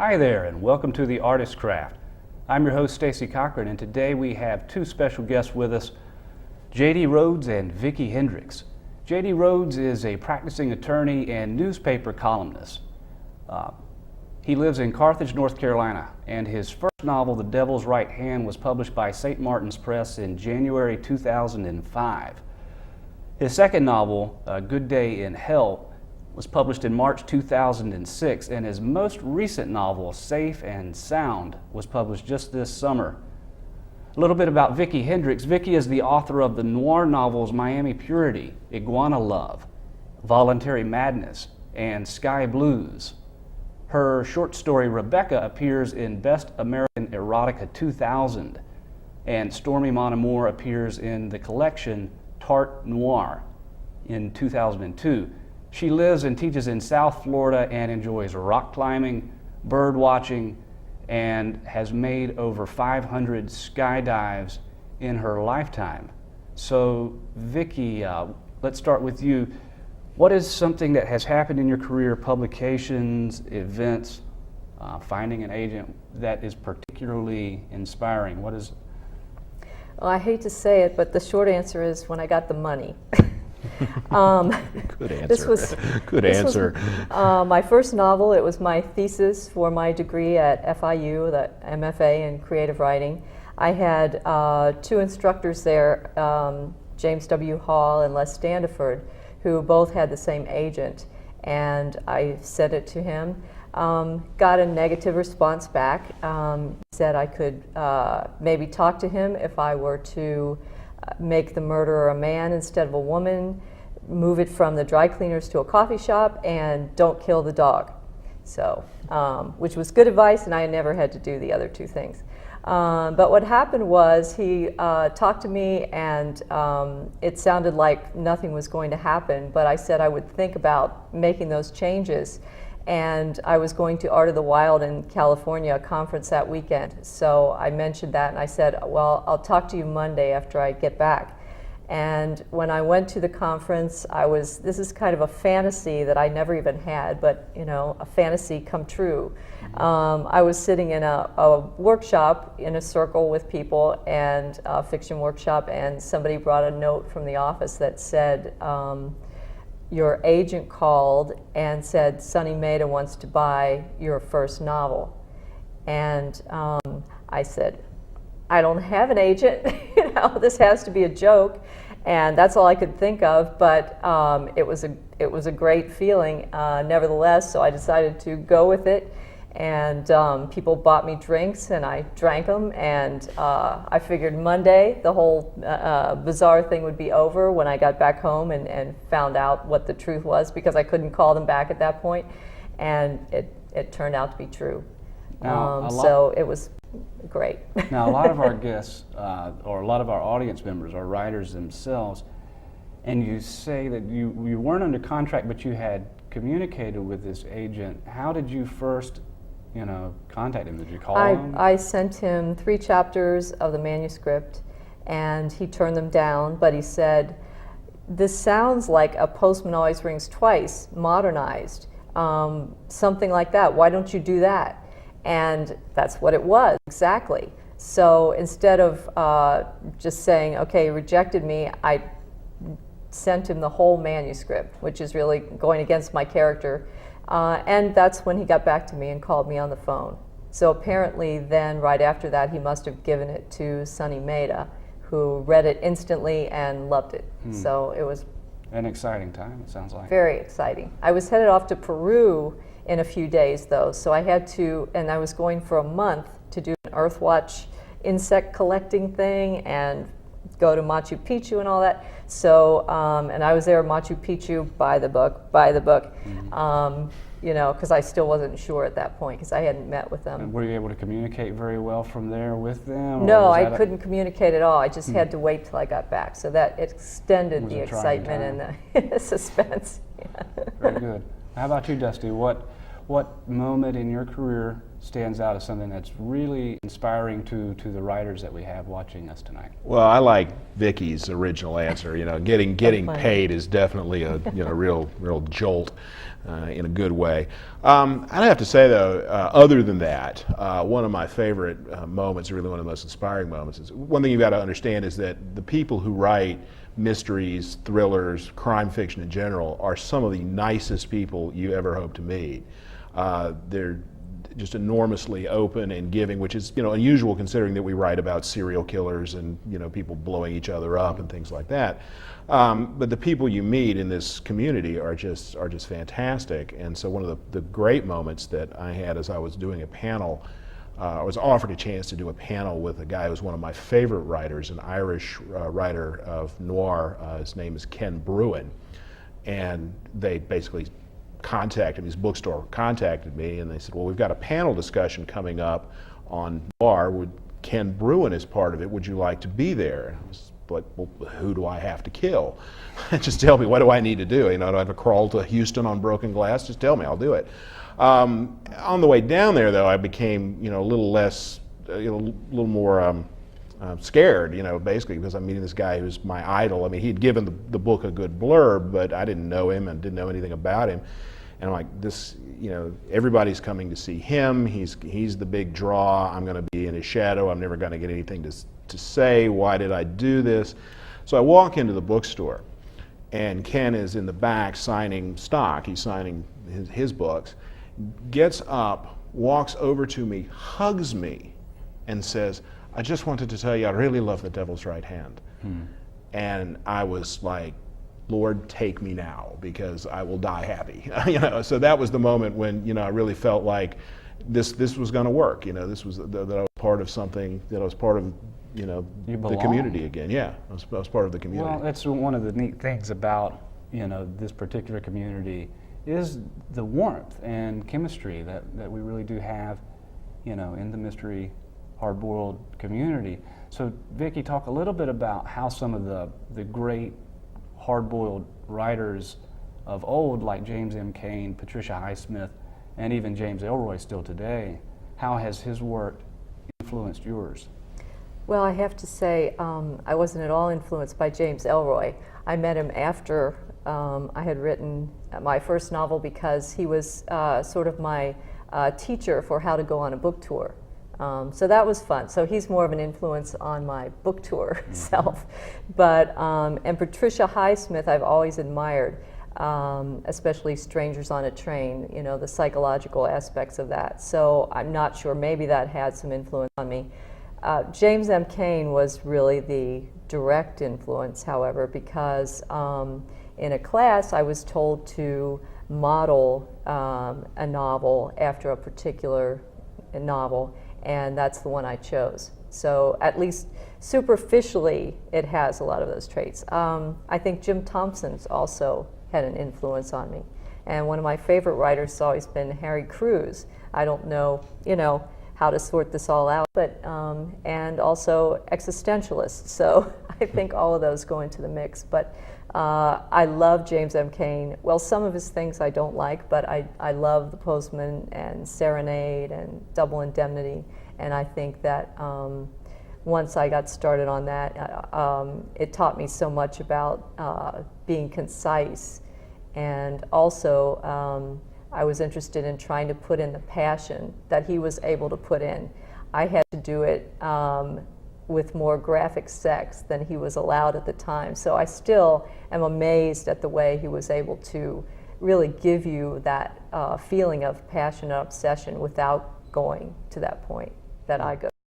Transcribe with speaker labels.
Speaker 1: Hi there, and welcome to The Artist Craft. I'm your host, Stacey Cochran, and today we have two special guests with us, J.D. Rhoades and Vicki Hendricks. J.D. Rhoades is a practicing attorney and newspaper columnist. He lives in Carthage, North Carolina, and his first novel, The Devil's Right Hand, was published by St. Martin's Press in January 2005. His second novel, A Good Day in Hell, was published in March 2006, and his most recent novel, Safe and Sound, was published just this summer. A little bit about Vicki Hendricks. Vicki is the author of the noir novels Miami Purity, Iguana Love, Voluntary Madness, and Sky Blues. Her short story, Rebecca, appears in Best American Erotica 2000, and Stormy Mon Amour appears in the collection Tarte Noir in 2002. She lives and teaches in South Florida and enjoys rock climbing, bird watching, and has made over 500 skydives in her lifetime. So, Vicki, let's start with you. What is something that has happened in your career, publications, events, finding an agent, that is particularly inspiring? What is?
Speaker 2: Well, I hate to say it, but the short answer is when I got the money.
Speaker 3: Good answer. Good answer.
Speaker 2: My first novel. It was my thesis for my degree at FIU, the MFA in creative writing. I had two instructors there, James W. Hall and Les Standiford, who both had the same agent, and I sent it to him. Got a negative response back. Said I could maybe talk to him if I were to make the murderer a man instead of a woman, move it from the dry cleaners to a coffee shop, and don't kill the dog. So, which was good advice, and I never had to do the other two things. But what happened was he talked to me, and it sounded like nothing was going to happen, but I said I would think about making those changes. And I was going to Art of the Wild in California, a conference that weekend. So I mentioned that, and I said, well, I'll talk to you Monday after I get back. And when I went to the conference, this is kind of a fantasy that I never even had, but you know, a fantasy come true. I was sitting in a workshop in a circle with people, and a fiction workshop, and somebody brought a note from the office that said, your agent called and said Sonny Maida wants to buy your first novel. And I said, I don't have an agent. You know, this has to be a joke. And that's all I could think of, but it was a great feeling nevertheless, so I decided to go with it. And people bought me drinks, and I drank them, and I figured Monday the whole bizarre thing would be over when I got back home and found out what the truth was, because I couldn't call them back at that point, and it turned out to be true. So it was great.
Speaker 1: Now, a lot of our guests, or a lot of our audience members, are writers themselves, and you say that you weren't under contract, but you had communicated with this agent. How did you first contact him? Did you call him?
Speaker 2: I sent him 3 chapters of the manuscript, and he turned them down, but he said, this sounds like A Postman Always Rings Twice, modernized, something like that. Why don't you do that? And that's what it was, exactly. So instead of just saying, okay, he rejected me, I sent him the whole manuscript, which is really going against my character. And that's when he got back to me and called me on the phone. So apparently then, right after that, he must have given it to Sonny Maida, who read it instantly and loved it. So it was
Speaker 1: an exciting time, it sounds like.
Speaker 2: Very exciting. I was headed off to Peru in a few days, though, so I had to, and I was going for a month to do an Earthwatch insect collecting thing and go to Machu Picchu and all that. So, and I was there at Machu Picchu, buy the book, because I still wasn't sure at that point, because I hadn't met with them.
Speaker 1: And were you able to communicate very well from there with them?
Speaker 2: No, I couldn't communicate at all. I just had to wait till I got back. So that extended the excitement and the suspense. Yeah.
Speaker 1: Very good. How about you, Dusty? What moment in your career stands out as something that's really inspiring to the writers that we have watching us tonight?
Speaker 3: Well, I like Vicki's original answer. Getting
Speaker 2: funny.
Speaker 3: paid is definitely a real jolt in a good way. I'd have to say though, other than that, one of my favorite moments, really one of the most inspiring moments, is one thing you've got to understand is that the people who write mysteries, thrillers, crime fiction in general are some of the nicest people you ever hope to meet. They're just enormously open and giving, which is unusual considering that we write about serial killers and people blowing each other up and things like that. But the people you meet in this community are just fantastic. And so one of the great moments that I had as I was doing a panel, I was offered a chance to do a panel with a guy who's one of my favorite writers, an Irish writer of noir. His name is Ken Bruin, and they basically contacted me, his bookstore contacted me, and they said, well, we've got a panel discussion coming up on noir. Ken Bruin is part of it. Would you like to be there? I was like, well, who do I have to kill? Just tell me, what do I need to do? Do I have to crawl to Houston on broken glass? Just tell me, I'll do it. On the way down there, though, I became, a little less, a little more scared, basically, because I'm meeting this guy who's my idol. I mean, he'd given the book a good blurb, but I didn't know him and didn't know anything about him. And I'm like, this, everybody's coming to see him. He's the big draw. I'm going to be in his shadow. I'm never going to get anything to say. Why did I do this? So I walk into the bookstore, and Ken is in the back signing stock. He's signing his books. Gets up, walks over to me, hugs me, and says, I just wanted to tell you I really love The Devil's Right Hand. And I was like, Lord, take me now, because I will die happy. So that was the moment when I really felt like this was going to work. This was that I was part of something, that I was part of the community again. Yeah, I was part of the community.
Speaker 1: Well, that's one of the neat things about this particular community is the warmth and chemistry that we really do have in the mystery hard-boiled community. So Vicki, talk a little bit about how some of the great hard-boiled writers of old, like James M. Cain, Patricia Highsmith, and even James Ellroy still today, how has his work influenced yours?
Speaker 2: Well, I have to say, I wasn't at all influenced by James Ellroy. I met him after I had written my first novel, because he was sort of my teacher for how to go on a book tour. So that was fun. So he's more of an influence on my book tour self. But, and Patricia Highsmith I've always admired, especially Strangers on a Train, the psychological aspects of that. So I'm not sure, maybe that had some influence on me. James M. Cain was really the direct influence, however, because in a class I was told to model a novel after a particular novel, and that's the one I chose. So at least superficially it has a lot of those traits. I think Jim Thompson's also had an influence on me, and one of my favorite writers has always been Harry Crews. I don't know, how to sort this all out, but and also existentialists. So I think all of those go into the mix. But I love James M. Cain. Well, some of his things I don't like, but I love The Postman and Serenade and Double Indemnity. And I think that once I got started on that, it taught me so much about being concise, and also I was interested in trying to put in the passion that he was able to put in. I had to do it with more graphic sex than he was allowed at the time. So I still am amazed at the way he was able to really give you that feeling of passion and obsession without going to that point that I go.